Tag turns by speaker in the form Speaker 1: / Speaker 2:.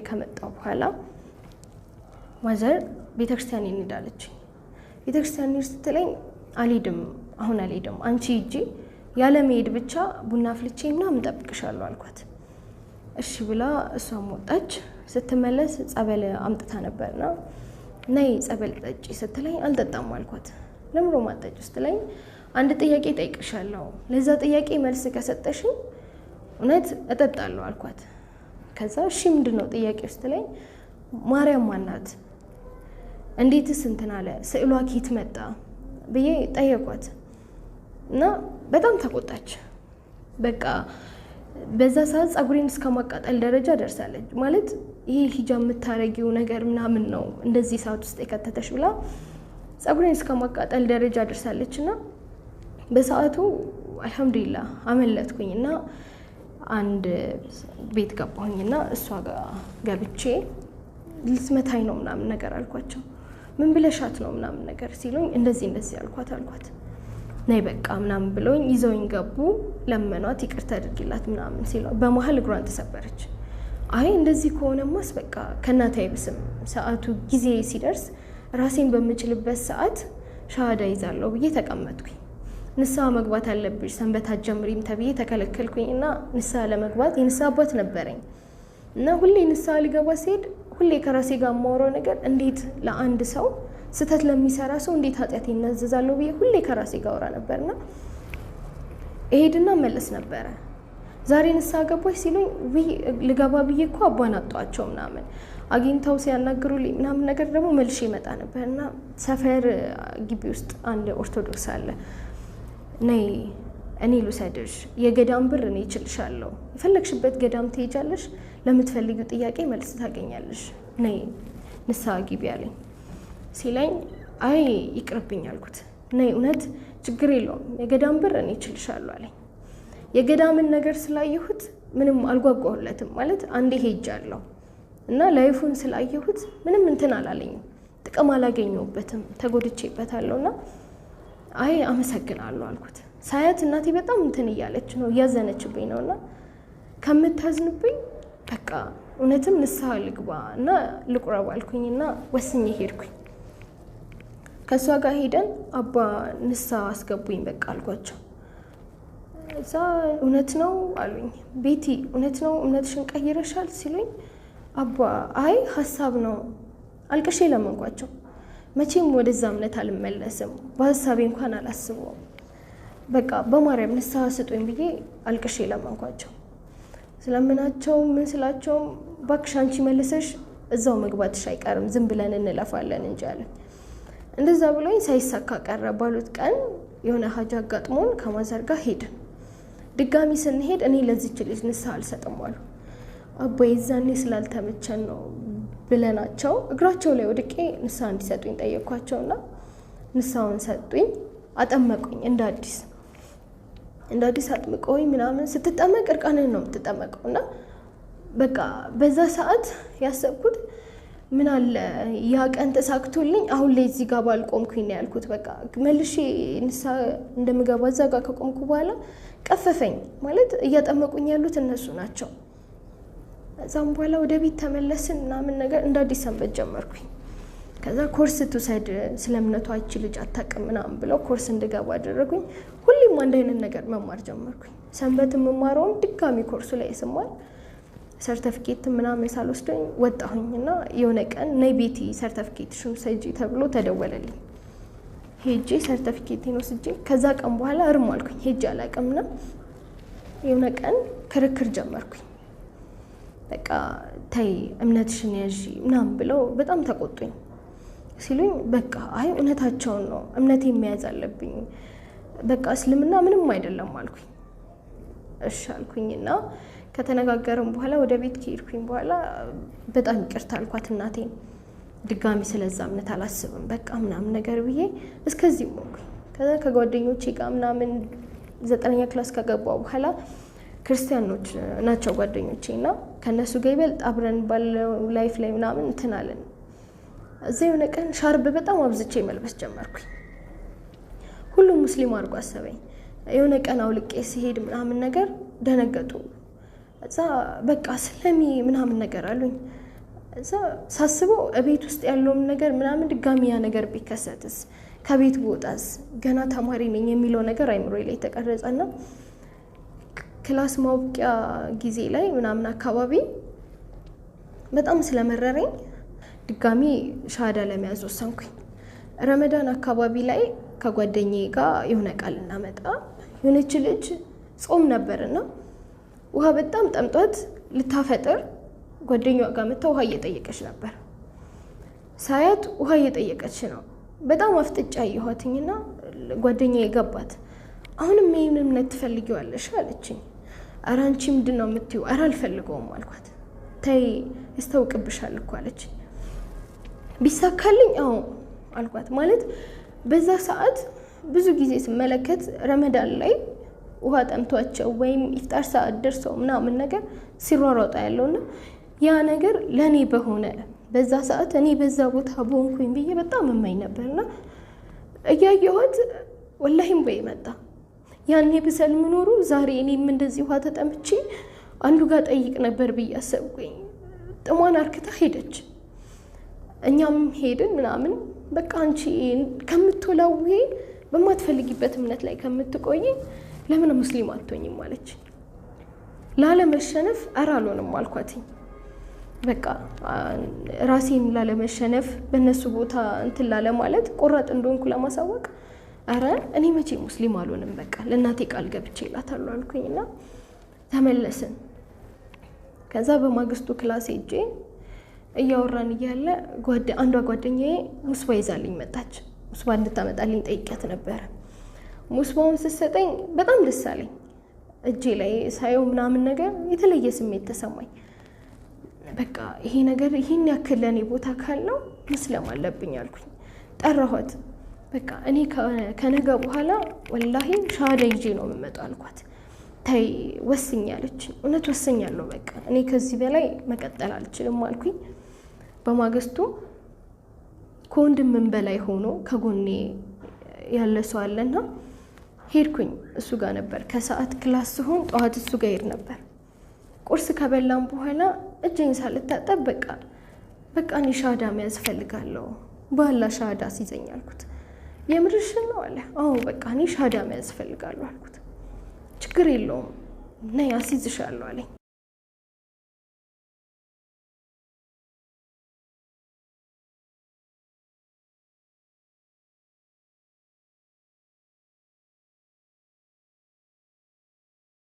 Speaker 1: ከመጣው በኋላ ማዘር ቤተክርስቲያን እንሄዳለች። ቤተክርስቲያን ስትለኝ አልሄድም፣ አሁን አልሄድም፣ አንቺ ሂጂ፣ ያለ መሄድ ብቻ ቡና አፍልቼ ምናምን እጠብቅሻለሁ አልኳት። እሺ ብላ እሷም ወጣች። ስትመለስ ጸበል አምጥታ ነበርና ነይ ጸበል ጠጪ ስትለኝ አልጠጣም አልኳት። ለምሮ ማጠጭ ስትለኝ አንድ ጥያቄ ጠይቅሻለሁ፣ ለዛ ጥያቄ መልስ ከሰጠሽኝ እውነት እጠጣለሁ አልኳት። ከዛ እሺ ምንድነው ጥያቄው ስትለኝ ማርያም ማናት? እንዴትስ እንትን አለ? ስዕሏ ኬት መጣ ብዬ ጠየኳት እና በጣም ተቆጣች። በቃ በዛ ሰዓት ጸጉሬን እስከማቃጠል ደረጃ ደርሳለች። ማለት ይሄ ሂጃብ የምታረጊው ነገር ምናምን ነው እንደዚህ ሰዓት ውስጥ የከተተሽ ብላ ጸጉሬን እስከማቃጠል ደረጃ ደርሳለች። እና በሰዓቱ አልሐምዱሊላህ አመለጥኩኝና አንድ ቤት ገባሁኝና እሷ ጋር ገብቼ ልትመታኝ ነው ምናምን ነገር አልኳቸው። ምን ብለሻት ነው ምናምን ነገር ሲሉኝ እንደዚህ አልኳት። ነይ በቃ ምናምን ብለውኝ ይዘውኝ ገቡ። ለመኗት ይቅርታ አድርጊላት ምናምን ሲሉ በመሀል እግሯን ተሰበረች። አይ እንደዚህ ከሆነማስ በቃ ከእናቴ አይብስም፣ ሰዓቱ ጊዜ ሲደርስ ራሴን በምችልበት ሰዓት ሻሃዳ ይዛለሁ ብዬ ተቀመጥኩኝ። ንስሐ መግባት አለብሽ ሰንበት አትጀምሪም ተብዬ ተከለከልኩኝ። እና ንስሐ ለመግባት የንስሐ አባት ነበረኝ እና ሁሌ ንስሐ ሊገባ ሲሄድ ሁሌ ከራሴ ጋር የማወራው ነገር እንዴት ለአንድ ሰው ስተት ለሚሰራ ሰው እንዴት ኃጢአት ይናዘዛለሁ ብዬ ሁሌ ከራሴ ጋር አወራ ነበርና እሄድና መለስ ነበረ። ዛሬ ንስሐ ገባሽ ሲሉኝ ልገባ ብዬ እኮ አባን አጣኋቸው ምናምን አግኝተው ሲያናግሩልኝ ምናምን ነገር ደግሞ መልሼ ይመጣ ነበርና ሰፈር ግቢ ውስጥ አንድ ኦርቶዶክስ አለ። ነይ እኔ ልውሰድሽ፣ የገዳም ብር እኔ እችልሻለሁ፣ የፈለግሽበት ገዳም ትሄጃለሽ፣ ለምትፈልጊው ጥያቄ መልስ ታገኛለሽ፣ ነይ ንስሐ ግቢ አለኝ። ሲለኝ አይ ይቅርብኝ አልኩት። ነይ እውነት ችግር የለውም የገዳም ብር እኔ እችልሻለሁ አለኝ። የገዳምን ነገር ስላየሁት ምንም አልጓጓሁለትም። ማለት አንዴ ሄጃለሁ እና ላይፉን ስላየሁት ምንም እንትን አላለኝም፣ ጥቅም አላገኘሁበትም፣ ተጎድቼበታለሁና አይ አመሰግናለሁ አልኩት። ሳያት እናቴ በጣም እንትን እያለች ነው፣ እያዘነችብኝ ነውና ከምታዝንብኝ በቃ እውነትም ንስሐ ልግባ እና ልቁረብ አልኩኝና ወስኜ ሄድኩኝ። ከሷ ጋር ሄደን አባ ንስሐ አስገቡኝ በቃ አልኳቸው። እዛ እውነት ነው አሉኝ። ቤቲ እውነት ነው እምነትሽን ቀይረሻል ሲሉኝ አባ አይ ሀሳብ ነው አልቅሼ ለመንኳቸው። መቼም ወደዛ እምነት አልመለስም፣ በሀሳቤ እንኳን አላስበውም፣ በቃ በማርያም ንስሐ ስጡኝ ብዬ አልቅሼ ለመንኳቸው። ስለምናቸው ምን ስላቸውም እባክሽ አንቺ መልሰሽ እዛው መግባትሽ አይቀርም ዝም ብለን እንለፋለን እንጂ አለ። እንደዛ ብሎኝ ሳይሳካ ቀረ። ባሉት ቀን የሆነ ሀጃ አጋጥሞን ከማዘር ጋር ሄድን። ድጋሚ ስንሄድ እኔ ለዚች ልጅ ንስሐ አልሰጥም አሉ። አባ የዛኔ ስላልተመቸን ነው ብለናቸው እግራቸው ላይ ወድቄ ንስሐ እንዲሰጡኝ ጠየኳቸውና ንስሐውን ሰጡኝ። አጠመቁኝ እንደ አዲስ አጥምቀውኝ ምናምን። ስትጠመቅ እርቃንን ነው የምትጠመቀውና በቃ በዛ ሰዓት ያሰብኩት ምን አለ ያ ቀን ተሳክቶልኝ አሁን ላይ እዚህ ጋር ባልቆምኩኝ ነው ያልኩት። በቃ መልሼ ንስሐ እንደምገባ እዛ ጋር ከቆምኩ በኋላ ቀፈፈኝ። ማለት እያጠመቁኝ ያሉት እነሱ ናቸው። እዛም በኋላ ወደ ቤት ተመለስን ምናምን ነገር እንደ አዲስ ሰንበት ጀመርኩኝ። ከዛ ኮርስ ትውሰድ ስለ እምነቷ ይቺ ልጅ አታውቅም ምናምን ብለው ኮርስ እንድገባ አደረጉኝ። ሁሌም አንድ አይነት ነገር መማር ጀመርኩኝ። ሰንበት የምማረውም ድጋሚ ኮርሱ ላይ ስማር ሰርተፊኬት ምናምን ሳልወስደኝ ወጣሁኝ እና የሆነ ቀን ነይ ቤቲ ሰርተፊኬትሽን ሰጂ ተብሎ ተደወለልኝ። ሄጄ ሰርተፊኬቴን ወስጄ ከዛ ቀን በኋላ እርም አልኩኝ። ሄጄ አላውቅምና የሆነ ቀን ክርክር ጀመርኩኝ። በቃ ተይ እምነትሽን ያዢ ምናምን ብለው በጣም ተቆጡኝ። ሲሉኝ በቃ አይ እውነታቸውን ነው እምነቴን መያዝ አለብኝ፣ በቃ እስልምና ምንም አይደለም አልኩኝ። እሺ አልኩኝና ከተነጋገርን በኋላ ወደ ቤት ከሄድኩኝ በኋላ በጣም ይቅርታ አልኳት እናቴን። ድጋሚ ስለዛ እምነት አላስብም በቃ ምናምን ነገር ብዬ እስከዚህ ሞኩኝ። ከዛ ከጓደኞቼ ጋር ምናምን 9ኛ ክላስ ከገባው በኋላ ክርስቲያኖች ናቸው ጓደኞቼ እና ከነሱ ጋር ይበልጥ አብረን ባለው ላይፍ ላይ ምናምን እንትን አለን። እዛ የሆነ ቀን ሻርብ በጣም አብዝቼ መልበስ ጀመርኩኝ። ሁሉም ሙስሊም አድርጎ አሰበኝ። የሆነ ቀን አውልቄ ሲሄድ ምናምን ነገር ደነገጡ። እዛ በቃ ስለሚ ምናምን ነገር አሉኝ። እዛ ሳስበው እቤት ውስጥ ያለውን ነገር ምናምን ድጋሚ ያ ነገር ቢከሰትስ ከቤት ቦታስ ገና ተማሪ ነኝ የሚለው ነገር አይምሮዬ ላይ ተቀረጸና ክላስ ማውቂያ ጊዜ ላይ ምናምን አካባቢ በጣም ስለመረረኝ ድጋሚ ሻሃዳ ለመያዝ ወሰንኩኝ። ረመዳን አካባቢ ላይ ከጓደኛዬ ጋር የሆነ ቃል እናመጣ የሆነች ልጅ ጾም ነበርና ውሃ በጣም ጠምጧት ልታፈጥር ጓደኛዋ ጋር መጣ ውሃ እየጠየቀች ነበር። ሳያት ውሃ እየጠየቀች ነው። በጣም አፍጥጫ ያየኋትኝና ጓደኛዬ ገባት። አሁንም ይሄን እምነት ትፈልጊዋለሽ አለችኝ። ኧረ አንቺ ምንድነው የምትይው? ኧረ አልፈልገውም አልኳት። ተይ ያስታውቅብሻል እኮ አለችኝ። ቢሳካልኝ አዎ አልኳት። ማለት በዛ ሰዓት ብዙ ጊዜ ስመለከት ረመዳን ላይ ውሃ ጠምቷቸው ወይም ኢፍጣር ሰዓት ደርሰው ምናምን ነገር ሲሯሯጣ ያለውና ያ ነገር ለኔ በሆነ በዛ ሰዓት እኔ በዛ ቦታ ቦንኩኝ ብዬ በጣም እማኝ ነበርና እያየኋት ወላሂም በይመጣ ያኔ ብሰልም ኖሮ ዛሬ እኔም እንደዚህ ውሃ ተጠምቼ አንዱ ጋር ጠይቅ ነበር ብዬ አሰብኩኝ። ጥሟን አርክታ ሄደች። እኛም ሄድን ምናምን በቃ አንቺ ከምትወላውዬ በማትፈልጊበት እምነት ላይ ከምትቆይ ለምን ሙስሊም አትሆኝም አለች። ላለመሸነፍ ኧረ አልሆንም አልኳትኝ። በቃ ራሴን ላለመሸነፍ በእነሱ ቦታ እንትን ላለ ማለት ቆራጥ እንደሆንኩ ለማሳወቅ ኧረ እኔ መቼ ሙስሊም አልሆንም በቃ ለእናቴ ቃል ገብቼ እላታለሁ አልኩኝና ተመለስን። ከዛ በማግስቱ ክላስ ሄጄ እያወራን እያለ አንዷ ጓደኛዬ ሙስባ ይዛልኝ መጣች። ሙስባ እንድታመጣልኝ ጠይቂያት ነበር። ሙስባውን ስትሰጠኝ በጣም ደስ አለኝ። እጄ ላይ ሳየው ምናምን ነገር የተለየ ስሜት ተሰማኝ። በቃ ይሄ ነገር ይሄን ያክል ለኔ ቦታ ካለው መስለም አለብኝ አልኩኝ። ጠራኋት። በቃ እኔ ከነገ በኋላ ወላሂ ሻሃዳ ይዤ ነው የምመጣው አልኳት። ተይ ወስኛለች። እውነት ወስኛለሁ በቃ እኔ ከዚህ በላይ መቀጠል አልችልም አልኩኝ። በማግስቱ ከወንድምም በላይ ሆኖ ከጎኔ ያለ ሰው አለና ሄድኩኝ። እሱ ጋር ነበር ከሰዓት ክላስ ሲሆን ጠዋት እሱ ጋር ሄድ ነበር። ቁርስ ከበላን በኋላ እጄን ሳልታጠብ በቃ እኔ ሻሃዳ መያዝ ፈልጋለሁ ባላ ሻሃዳ ሲዘኝ አልኩት። የምርሽን ነው አለ። አዎ በቃ እኔ ሻሃዳ መያዝ ፈልጋለሁ አልኩት። ችግር የለውም ነይ አስይዝሻለሁ አለኝ።